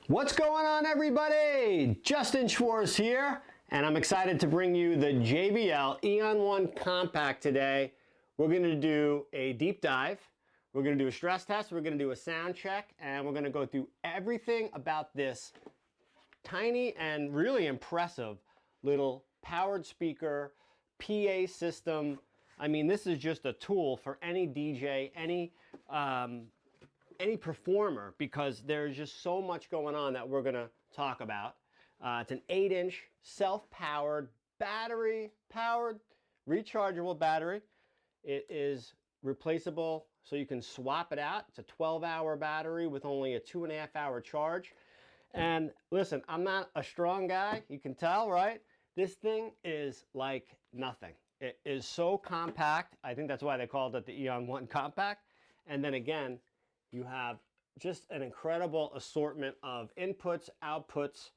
What's going on, everybody? Justin Schwartz here, and I'm excited to bring you the JBL Eon-One-Compact today. We're going to do a deep dive, we're going to do a stress test, we're going to do a sound check, and we're going to go through everything about this tiny and really impressive little powered speaker PA system. I mean, this is just a tool for any DJ, any performer, because there's just so much going on that we're gonna talk about. It's an 8-inch self-powered, battery-powered, rechargeable battery. It is replaceable, so you can swap it out. It's a 12-hour battery with only a 2.5-hour charge. And listen, I'm not a strong guy, you can tell, right? This thing is like nothing. It is so compact. I think that's why they called it the Eon-One-Compact. And then again, you have just an incredible assortment of inputs, outputs,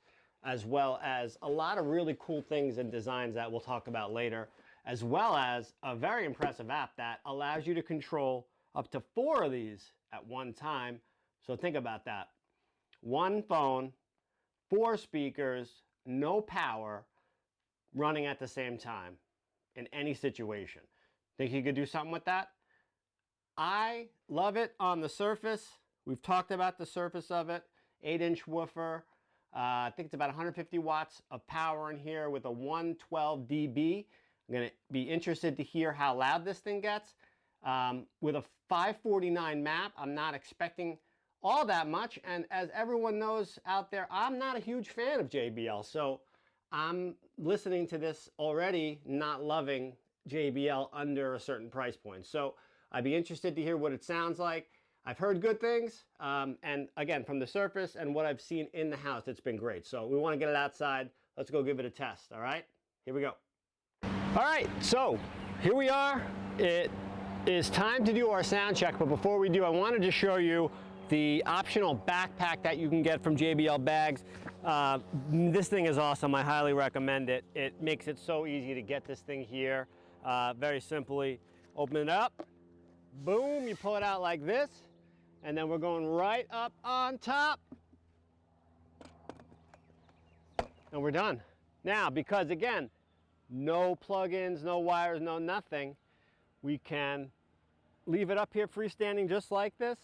as well as a lot of really cool things and designs that we'll talk about later, as well as a very impressive app that allows you to control up to 4 of these at one time. So think about that. One phone, 4 speakers, no power, running at the same time in any situation. Think you could do something with that? I love it on the surface. We've talked about the surface of it. 8-inch woofer. I think it's about 150 watts of power in here with a 112 dB. I'm going to be interested to hear how loud this thing gets. With a 549 map, I'm not expecting all that much. And as everyone knows out there, I'm not a huge fan of JBL. So I'm listening to this already not loving JBL under a certain price point. So I'd be interested to hear what it sounds like. I've heard good things, and again, from the surface and what I've seen in the house, it's been great. So we want to get it outside. Let's go give it a test, all right? Here we go. All right, so here we are. It is time to do our sound check, but before we do, I wanted to show you the optional backpack that you can get from JBL Bags. This thing is awesome. I highly recommend it. It makes it so easy to get this thing here. Very simply, open it up. Boom, you pull it out like this, and then we're going right up on top. And we're done. Now, because again, no plugins, no wires, no nothing, we can leave it up here freestanding just like this.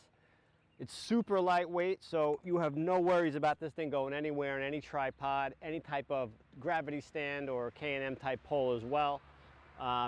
It's super lightweight, so you have no worries about this thing going anywhere in any tripod, any type of gravity stand or K&M type pole as well.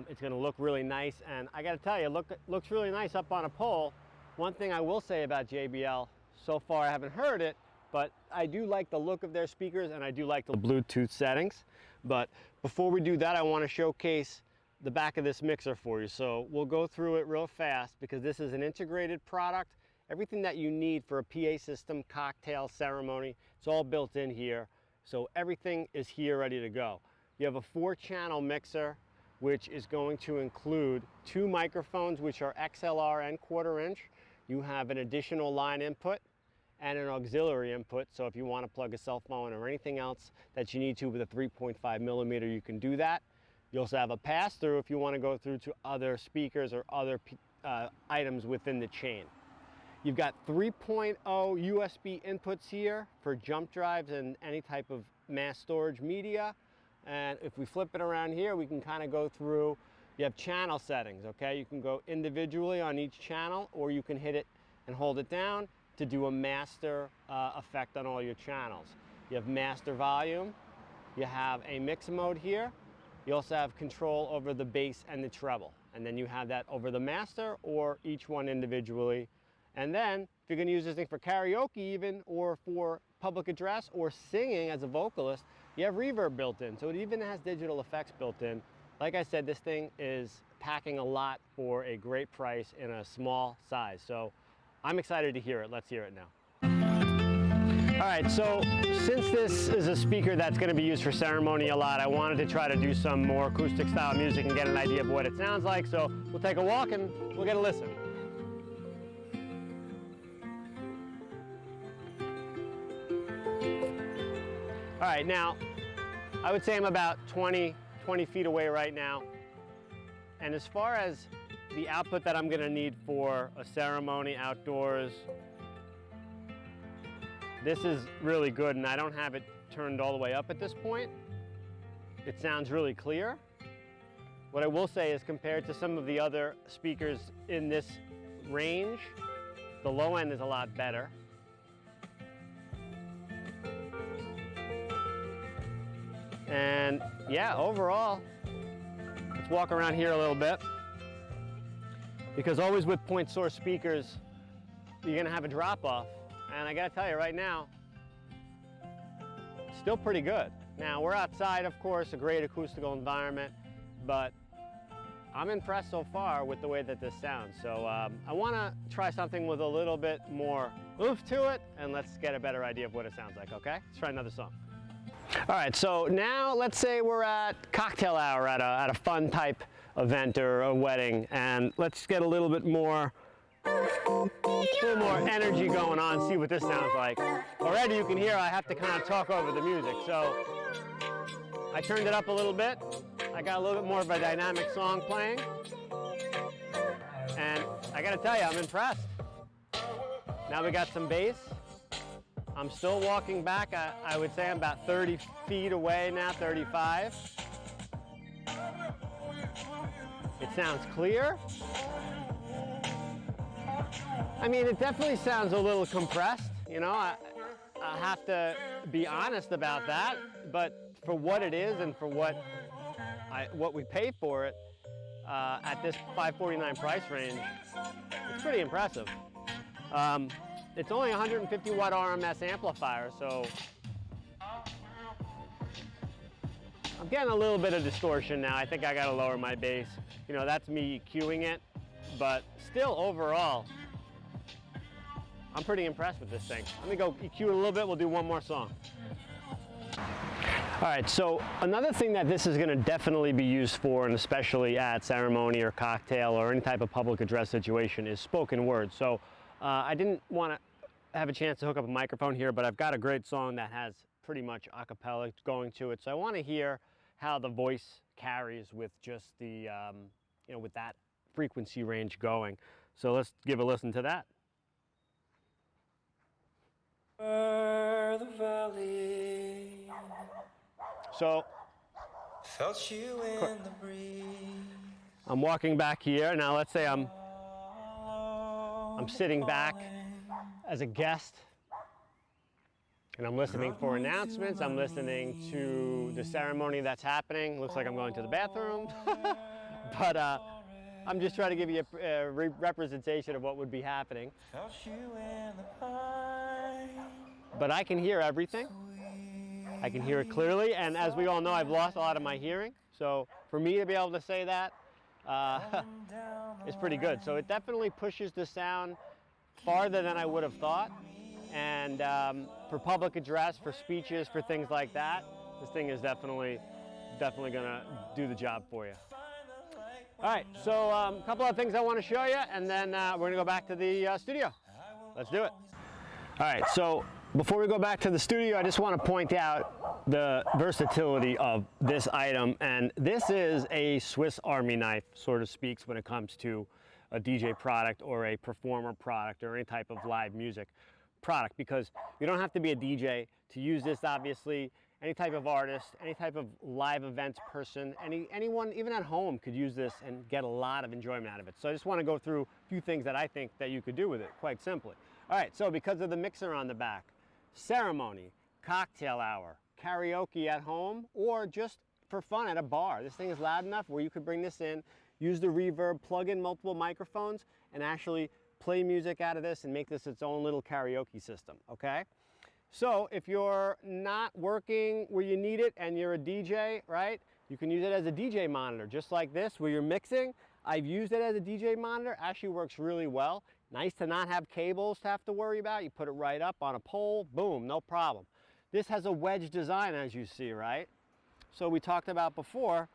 It's going to look really nice, and I got to tell you, looks really nice up on a pole. One thing I will say about JBL, so far I haven't heard it, but I do like the look of their speakers, and I do like the Bluetooth settings. But before we do that, I want to showcase the back of this mixer for you. So we'll go through it real fast because this is an integrated product. Everything that you need for a PA system, cocktail, ceremony, it's all built in here. So everything is here ready to go. You have a 4-channel mixer, which is going to include 2 microphones, which are XLR and 1/4 inch. You have an additional line input and an auxiliary input. So if you want to plug a cell phone or anything else that you need to with a 3.5 millimeter, you can do that. You also have a pass-through if you want to go through to other speakers or other items within the chain. You've got 3.0 USB inputs here for jump drives and any type of mass storage media. And if we flip it around here, we can kind of go through, you have channel settings, okay? You can go individually on each channel, or you can hit it and hold it down to do a master effect on all your channels. You have master volume, you have a mix mode here, you also have control over the bass and the treble. And then you have that over the master or each one individually. And then, if you're gonna use this thing for karaoke even, or for public address, or singing as a vocalist, you have reverb built in, so it even has digital effects built in. Like I said, this thing is packing a lot for a great price in a small size. So I'm excited to hear it. Let's hear it now. All right, so since this is a speaker that's going to be used for ceremony a lot, I wanted to try to do some more acoustic style music and get an idea of what it sounds like. So we'll take a walk and we'll get a listen. All right, now, I would say I'm about 20 feet away right now. And as far as the output that I'm gonna need for a ceremony outdoors, This is really good, and I don't have it turned all the way up at this point. It sounds really clear. What I will say is, compared to some of the other speakers in this range, the low end is a lot better. And yeah, overall, let's walk around here a little bit, because always with point source speakers, you're gonna have a drop off. And I gotta tell you right now, still pretty good. Now we're outside, of course, a great acoustical environment, but I'm impressed so far with the way that this sounds. So I wanna try something with a little bit more oomph to it, and let's get a better idea of what it sounds like, okay? Let's try another song. All right, so now let's say we're at cocktail hour at a fun type event or a wedding, and let's get a little bit more energy going on, see what this sounds like. Already you can hear I have to kind of talk over the music, so I turned it up a little bit. I got a little bit more of a dynamic song playing, and I gotta tell you, I'm impressed. Now we got some bass. I'm still walking back. I would say I'm about 30 feet away now, 35. It sounds clear. I mean, it definitely sounds a little compressed, you know. I have to be honest about that, but for what it is and for what we pay for it at this $549 price range, it's pretty impressive. It's only 150 watt RMS amplifier, so I'm getting a little bit of distortion now. I think I gotta lower my bass. You know, that's me EQing it, but still overall, I'm pretty impressed with this thing. Let me go EQ it a little bit, we'll do one more song. All right, so another thing that this is gonna definitely be used for, and especially at ceremony or cocktail or any type of public address situation, is spoken word. So I didn't wanna have a chance to hook up a microphone here, but I've got a great song that has pretty much a cappella going to it. So I wanna hear how the voice carries with just the, you know, with that frequency range going. So let's give a listen to that. The valley. So felt you in the breeze. I'm walking back here. Now let's say I'm sitting back as a guest, and I'm listening for announcements. I'm listening to the ceremony that's happening. Looks like I'm going to the bathroom. But I'm just trying to give you a representation of what would be happening. But I can hear everything. I can hear it clearly, and as we all know, I've lost a lot of my hearing. So for me to be able to say that is pretty good. So it definitely pushes the sound farther than I would have thought. And for public address, for speeches, for things like that, this thing is definitely gonna do the job for you. All right, so a couple of things I want to show you, and then we're gonna go back to the studio. Let's do it. All right, so before we go back to the studio, I just want to point out the versatility of this item, and this is a Swiss Army knife, sort of speaks, when it comes to a DJ product or a performer product or any type of live music product, because you don't have to be a DJ to use this. Obviously, any type of artist, any type of live events person, anyone even at home could use this and get a lot of enjoyment out of it. So I just want to go through a few things that I think that you could do with it, quite simply. All right, so because of the mixer on the back, ceremony, cocktail hour, karaoke at home, or just for fun at a bar. This thing is loud enough where you could bring this in, use the reverb, plug in multiple microphones, and actually play music out of this and make this its own little karaoke system, okay? So if you're not working where you need it and you're a DJ, right, you can use it as a DJ monitor, just like this, where you're mixing. I've used it as a DJ monitor, actually works really well. Nice to not have cables to have to worry about. You put it right up on a pole, boom, no problem. This has a wedge design, as you see, right? So we talked about before,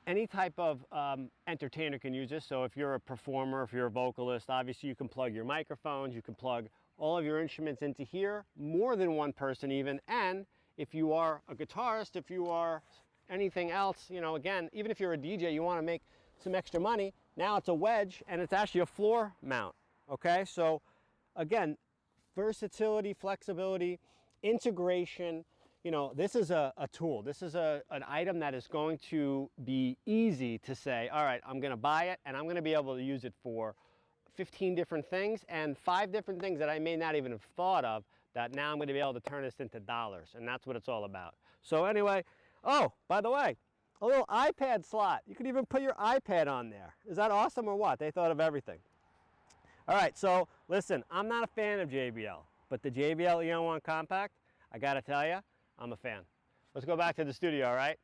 any type of entertainer can use this. So if you're a performer, if you're a vocalist, obviously you can plug your microphones, you can plug all of your instruments into here, more than one person even. And if you are a guitarist, if you are anything else, you know, again, even if you're a DJ, you want to make some extra money, now it's a wedge and it's actually a floor mount, okay? So again, versatility, flexibility, integration. You know, this is a tool. This is an item that is going to be easy to say, all right, I'm going to buy it and I'm going to be able to use it for 15 different things and 5 different things that I may not even have thought of, that now I'm going to be able to turn this into dollars, and that's what it's all about. So anyway, oh, by the way, a little iPad slot. You could even put your iPad on there. Is that awesome or what? They thought of everything. All right, so listen, I'm not a fan of JBL, but the JBL Eon-One-Compact, I got to tell you, I'm a fan. Let's go back to the studio, all right?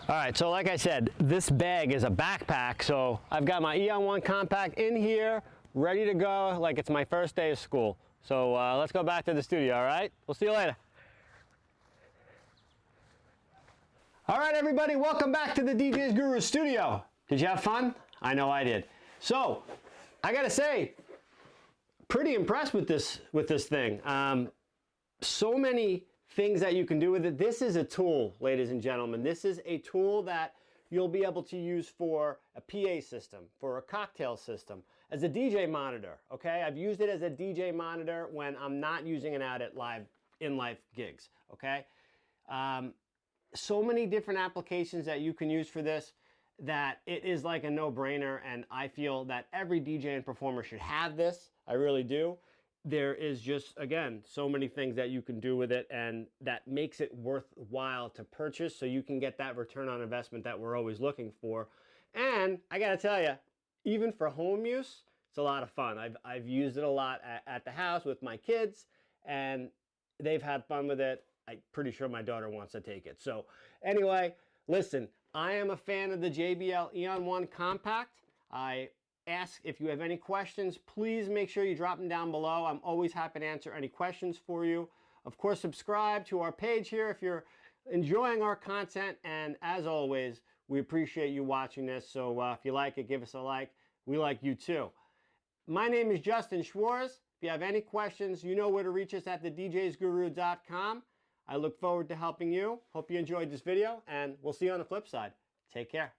All right, so like I said, this bag is a backpack, so I've got my Eon-One-Compact in here, ready to go like it's my first day of school. So let's go back to the studio, all right? We'll see you later. All right, everybody, welcome back to the DJs Guru studio. Did you have fun? I know I did. So, I gotta say, pretty impressed with this thing. So many things that you can do with it. This is a tool, ladies and gentlemen. This is a tool that you'll be able to use for a PA system, for a cocktail system, as a DJ monitor, okay? I've used it as a DJ monitor when I'm not using it out at in-life gigs, okay? So many different applications that you can use for this that it is like a no-brainer, and I feel that every DJ and performer should have this. I really do. There is just, again, so many things that you can do with it, and that makes it worthwhile to purchase, so you can get that return on investment that we're always looking for. And I gotta tell you, even for home use, it's a lot of fun. I've used it a lot at the house with my kids, and they've had fun with it. I'm pretty sure my daughter wants to take it. So anyway, listen, I am a fan of the JBL Eon-One-Compact. I ask if you have any questions, please make sure you drop them down below. I'm always happy to answer any questions for you. Of course, subscribe to our page here if you're enjoying our content. And as always, we appreciate you watching this. So if you like it, give us a like. We like you too. My name is Justin Schwartz. If you have any questions, you know where to reach us at thedjsguru.com. I look forward to helping you. Hope you enjoyed this video, and we'll see you on the flip side. Take care.